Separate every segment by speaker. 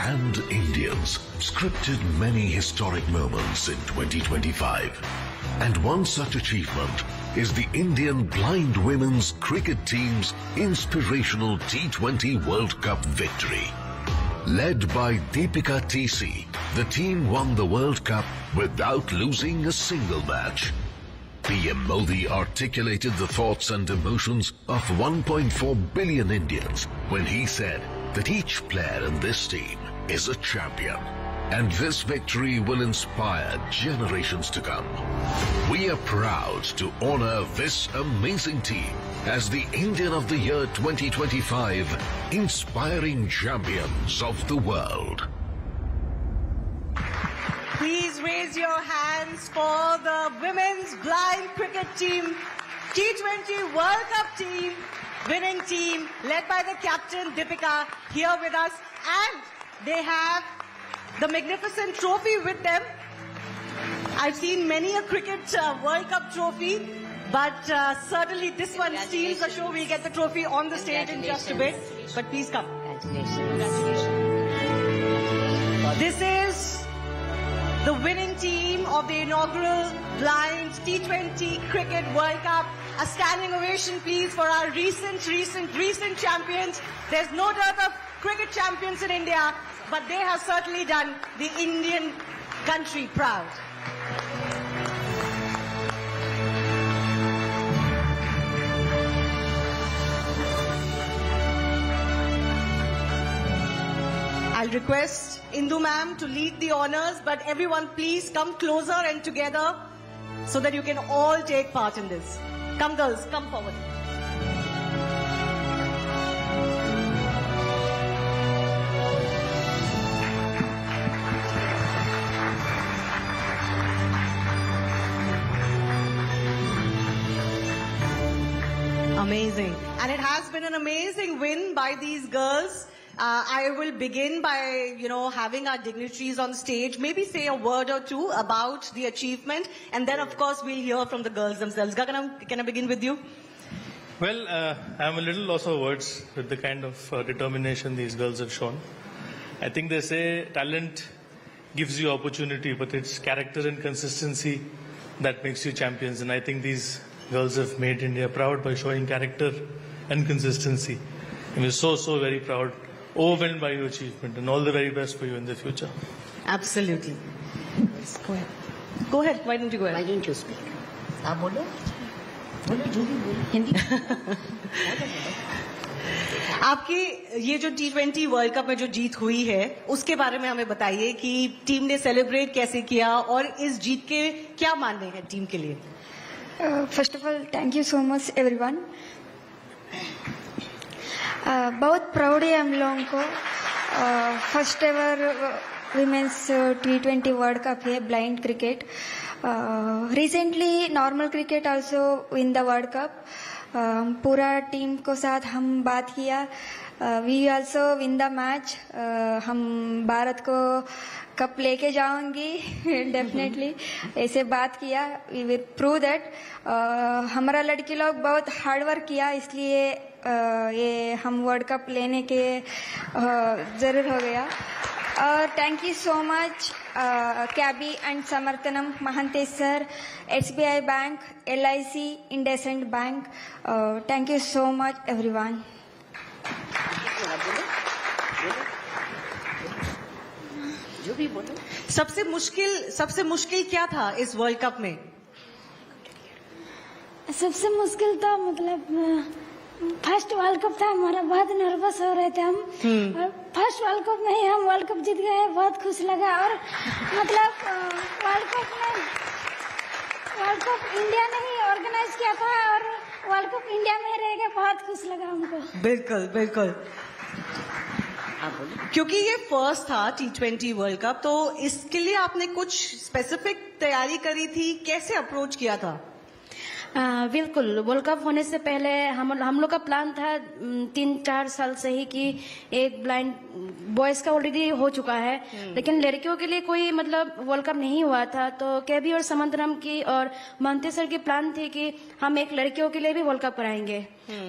Speaker 1: and Indians scripted many historic moments in 2025. And one such achievement is the Indian blind women's cricket team's inspirational T20 World Cup victory. Led by Deepika TC, the team won the World Cup without losing a single match. PM Modi articulated the thoughts and emotions of 1.4 billion Indians when he said that each player in this team is a champion. And this victory will inspire generations to come. We are proud to honor this amazing team as the Indian of the Year 2025, inspiring champions of the world.
Speaker 2: Please raise your hands for the women's blind cricket team, T20 World Cup team, winning team led by the captain Deepika here with us, and they have the magnificent trophy with them. I've seen many a cricket World Cup trophy, but certainly this one steals the show. We'll get the trophy on the stage in just a bit, but please come. Congratulations. This is the winning team of the inaugural Blind T20 Cricket World Cup. A standing ovation, please, for our recent champions. There's no doubt of cricket champions in India, but they have certainly done the Indian country proud. I'll request Indu ma'am to lead the honors, but everyone please come closer and together so that you can all take part in this. Come girls, come forward. Amazing. And it has been an amazing win by these girls. I will begin by, having our dignitaries on stage, maybe say a word or two about the achievement, and then, of course, we'll hear from the girls themselves. Gaganam, can I begin with you?
Speaker 3: Well, I'm a little lost for words with the kind of determination these girls have shown. I think they say talent gives you opportunity, but it's character and consistency that makes you champions. And I think these girls have made India proud by showing character and consistency. And we're so very proud. Overwhelmed by your achievement, and all the very best for you in the future.
Speaker 2: Absolutely. Yes, go ahead. Go ahead. Why don't you go ahead?
Speaker 4: Why don't you speak? आप बोलो जो भी बोलो हिंदी
Speaker 2: आपकी ये जो T20 world cup में जो जीत हुई है उसके बारे में हमें बताइए कि टीम ने सेलिब्रेट कैसे किया और इस जीत के क्या मानने हैं टीम के लिए.
Speaker 5: First of all thank you so much everyone. बहुत प्राउड है हम लोगों को. First ever women's T20 world cup है blind cricket. Recently normal cricket also win the world cup. पूरा टीम को साथ हम बात किया. We also win the match. हम भारत को कप लेके जाऊंगी डेफिनेटली ऐसे बात किया. We will prove that. हमारा लड़की लोग बहुत हार्ड वर्क किया, इसलिए ये हम वर्ल्ड कप लेने के जरूर हो गया. और thank you so much CABI and Samarthanam Mahantesh sir, SBI bank, LIC, IndusInd bank. Thank you so much everyone.
Speaker 4: जो भी बोलो.
Speaker 2: सबसे मुश्किल क्या था इस वर्ल्ड कप में?
Speaker 6: सबसे मुश्किल तो मतलब फर्स्ट वर्ल्ड कप था हमारा. बहुत नर्वस हो रहे थे हम. और फर्स्ट वर्ल्ड कप में ही हम वर्ल्ड कप जीत गए. बहुत खुश लगा. और मतलब वर्ल्ड कप इंडिया ने ही ऑर्गेनाइज किया था और वर्ल्ड कप इंडिया में ही रहेगा. बहुत खुश लगा हमको.
Speaker 2: बिल्कुल. क्योंकि ये फर्स्ट था T20 वर्ल्ड कप, तो इसके लिए आपने कुछ स्पेसिफिक तैयारी करी थी? कैसे अप्रोच किया था?
Speaker 7: बिल्कुल. वर्ल्ड कप होने से पहले हम लोग का प्लान था 3-4 साल से ही कि एक ब्लाइंड बॉयज का ऑलरेडी हो चुका है, लेकिन लड़कियों के लिए कोई मतलब वर्ल्ड कप नहीं हुआ था. तो केबी और समंतरम की और महंते सर की प्लान थी कि हम एक लड़कियों के लिए भी वर्ल्ड कप कराएंगे.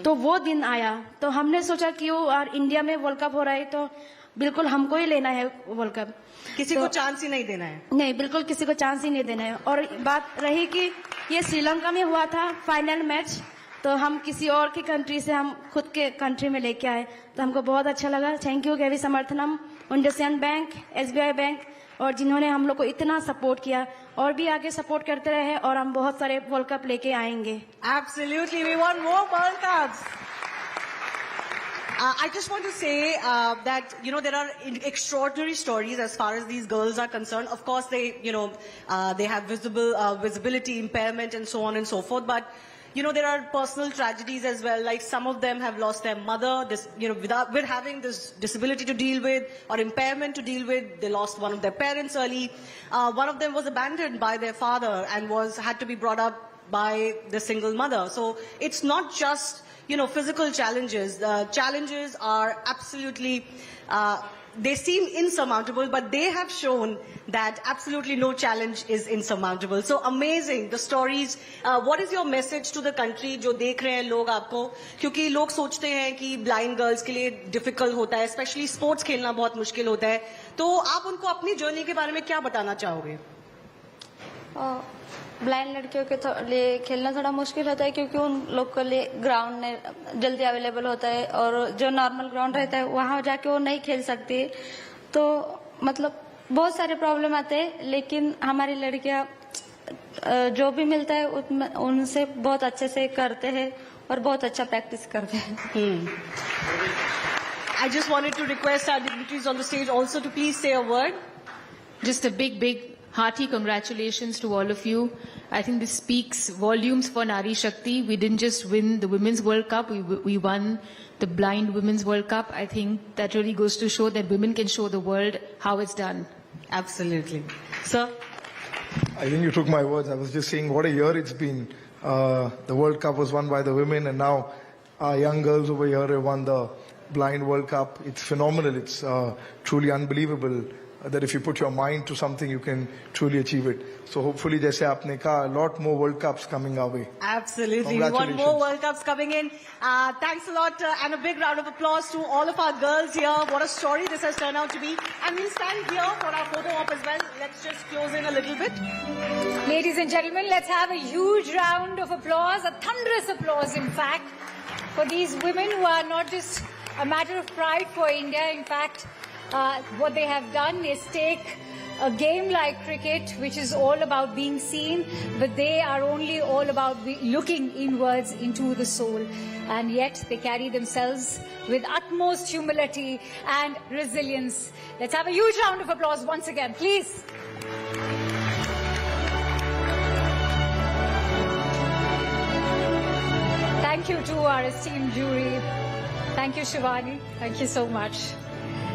Speaker 7: तो वो दिन आया तो हमने सोचा कि यार इंडिया में वर्ल्ड कप हो रहा है तो बिल्कुल हमको ही लेना है वर्ल्ड कप।
Speaker 2: किसी को चांस ही नहीं देना है।
Speaker 7: नहीं, बिल्कुल किसी को चांस ही नहीं देना है। और बात रही कि ये श्रीलंका में हुआ था फाइनल मैच, तो हम किसी और की कंट्री से हम खुद के कंट्री में लेके आए, तो हमको बहुत अच्छा लगा। Thank you KV Samarthanam, IndusInd bank, SBI bank, और जिन्होंने हम लोग को इतना सपोर्ट किया, और भी आगे सपोर्ट करते रहे, और हम बहुत सारे वर्ल्ड कप लेके आएंगे।
Speaker 2: Absolutely, we want more World Cups. I just want to say that, you know, there are extraordinary stories as far as these girls are concerned. Of course, they, you know, they have visibility impairment and so on and so forth. But, you know, there are personal tragedies as well. Like some of them have lost their mother, you know, with having this disability to deal with or impairment to deal with. They lost one of their parents early. One of them was abandoned by their father and had to be brought up by the single mother. So it's not just, you know, physical challenges. The challenges are absolutely, they seem insurmountable, but they have shown that absolutely no challenge is insurmountable. So amazing, the stories. What is your message to the country जो देख रहे हैं लोग आपको? क्योंकि लोग सोचते हैं कि blind girls के लिए difficult होता है, especially sports खेलना बहुत मुश्किल होता है. तो आप उनको अपनी journey के बारे में क्या बताना चाहोगे?
Speaker 5: ब्लाइंड लड़कियों के लिए खेलना थोड़ा मुश्किल होता है, क्योंकि उन लोग के लिए ग्राउंड जल्दी अवेलेबल होता है, और जो नॉर्मल ग्राउंड रहता है वहाँ जाके वो नहीं खेल सकती। तो मतलब बहुत सारे प्रॉब्लम आते हैं, लेकिन हमारी लड़कियाँ जो भी मिलता है उनसे बहुत अच्छे से करते हैं और बहुत अच्छा प्रैक्टिस करते हैं।
Speaker 2: I just wanted to request our dignitaries on the stage also to please say a word.
Speaker 8: Just a big hearty congratulations to all of you. I think this speaks volumes for Nari Shakti. We didn't just win the Women's World Cup, we won the Blind Women's World Cup. I think that really goes to show that women can show the world how it's done.
Speaker 2: Absolutely. Sir?
Speaker 9: I think you took my words. I was just saying what a year it's been. The World Cup was won by the women, and now our young girls over here have won the Blind World Cup. It's phenomenal. It's truly unbelievable that if you put your mind to something, you can truly achieve it. So hopefully, jaise aapne kaha, a lot more World Cups coming our way.
Speaker 2: Absolutely. We want more World Cups coming in. Thanks a lot, and a big round of applause to all of our girls here. What a story this has turned out to be. And we'll stand here for our photo op as well. Let's just close in a little bit.
Speaker 10: Ladies and gentlemen, let's have a huge round of applause, a thunderous applause, in fact, for these women who are not just a matter of pride for India. In fact, what they have done is take a game like cricket, which is all about being seen, but they are only all about looking inwards into the soul. And yet they carry themselves with utmost humility and resilience. Let's have a huge round of applause once again, please. Thank you to our esteemed jury. Thank you, Shivani. Thank you so much.